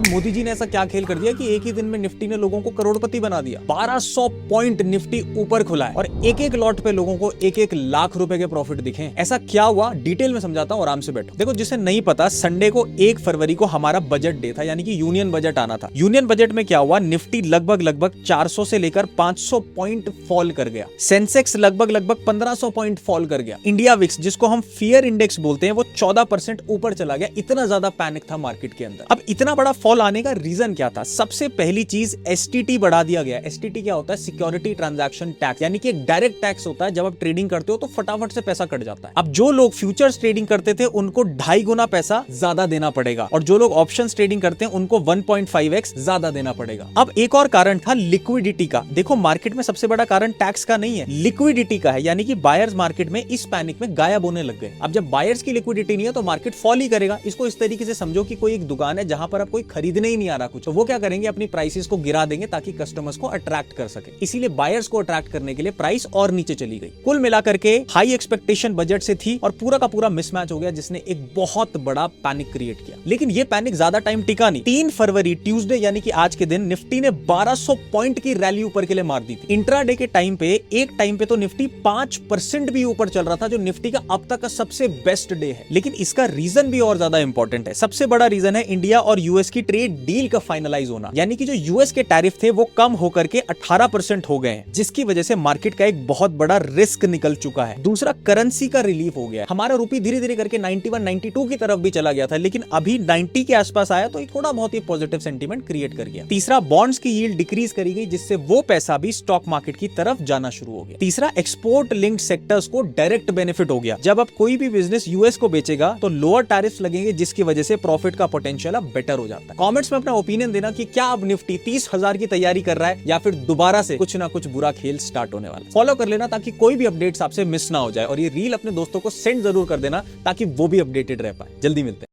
मोदी जी ने ऐसा क्या खेल कर दिया कि एक ही दिन में निफ्टी ने लोगों को करोड़पति बना दिया। 1200 पॉइंट निफ्टी ऊपर खुला है और एक एक लॉट पे लोगों को एक एक लाख रुपए के प्रॉफिट दिखे। ऐसा क्या हुआ डिटेल में समझाता हूं, आराम से बैठो। देखो, जिसे नहीं पता, संडे को 1 फरवरी को हमारा बजट डे था, यानी कि यूनियन बजट आना था। यूनियन बजट में क्या हुआ, निफ्टी लगभग 400 से लेकर 500 पॉइंट फॉल कर गया। सेंसेक्स लगभग 1500 पॉइंट फॉल कर गया। इंडिया विक्स, जिसको हम फियर इंडेक्स बोलते हैं, वो 14% ऊपर चला गया। इतना ज्यादा पैनिक था मार्केट के अंदर। अब इतना बड़ा फॉल आने का रीजन क्या था? सबसे पहली चीज, एसटीटी बढ़ा दिया गया। एसटीटी क्या होता है? सिक्योरिटी ट्रांजैक्शन टैक्स, यानी कि एक डायरेक्ट टैक्स होता है। जब आप ट्रेडिंग करते हो तो फटाफट से पैसा कट जाता है। अब जो लोग फ्यूचर्स ट्रेडिंग करते थे उनको 2.5 गुना पैसा ज्यादा देना पड़ेगा, और जो लोग ऑप्शंस ट्रेडिंग करते हैं उनको 1.5x ज्यादा देना पड़ेगा। अब एक और कारण था लिक्विडिटी का। देखो, मार्केट में सबसे बड़ा कारण टैक्स का नहीं है, लिक्विडिटी का है, यानी कि बायर्स मार्केट में इस पैनिक में गायब होने लग गए। अब जब बायर्स की लिक्विडिटी नहीं है तो मार्केट फॉल ही करेगा। इसको इस तरीके से समझो कि कोई एक दुकान है जहां पर अब कोई खरीदने ही नहीं आ रहा कुछ, तो वो क्या करेंगे, अपनी प्राइसेस को गिरा देंगे ताकि कस्टमर्स को अट्रैक्ट कर सके। इसीलिए बायर्स को अट्रैक्ट करने के लिए प्राइस और नीचे चली गई। कुल मिलाकर के हाई एक्सपेक्टेशन बजट से थी और पूरा का पूरा मिसमैच हो गया, जिसने एक बहुत बड़ा पैनिक क्रिएट किया। लेकिन ये पैनिक ज्यादा टाइम टिका नहीं। 3 फरवरी ट्यूसडे यानी कि आज के दिन निफ्टी ने 1200 पॉइंट की रैली ऊपर के लिए मार दी थी। इंट्राडे के टाइम पे, एक टाइम पे तो निफ्टी 5% भी ऊपर चल रहा था, जो निफ्टी का अब तक का सबसे बेस्ट डे है। लेकिन इसका रीजन भी और ज्यादा इंपॉर्टेंट है। सबसे बड़ा रीजन है इंडिया और यूएस की ट्रेड डील का फाइनलाइज होना, यानी कि जो यूएस के टैरिफ थे वो कम होकर के 18% हो गए हैं, जिसकी वजह से मार्केट का एक बहुत बड़ा रिस्क निकल चुका है। दूसरा, करेंसी का रिलीफ हो गया। हमारा रुपी धीरे धीरे करके 91, 92 की तरफ भी चला गया था, लेकिन अभी 90 के आसपास आया तो थोड़ा बहुत ही पॉजिटिव सेंटीमेंट क्रिएट कर गया। तीसरा, बॉन्ड्स की यील्ड डिक्रीज करी गई, जिससे वो पैसा भी स्टॉक मार्केट की तरफ जाना शुरू हो गया। तीसरा, एक्सपोर्ट लिंक्ड सेक्टर्स को डायरेक्ट बेनिफिट हो गया। जब आप कोई भी बिजनेस यूएस को बेचेगा तो लोअर टैरिफ लगेंगे, जिसकी वजह से प्रॉफिट का पोटेंशियल अब बेटर हो जाता है। कमेंट्स में अपना ओपिनियन देना कि क्या अब निफ्टी 30,000 की तैयारी कर रहा है या फिर दोबारा से कुछ ना कुछ बुरा खेल स्टार्ट होने वाला है। फॉलो कर लेना ताकि कोई भी अपडेट्स आपसे मिस ना हो जाए, और ये रील अपने दोस्तों को सेंड जरूर कर देना ताकि वो भी अपडेटेड रह पाए। जल्दी मिलते हैं।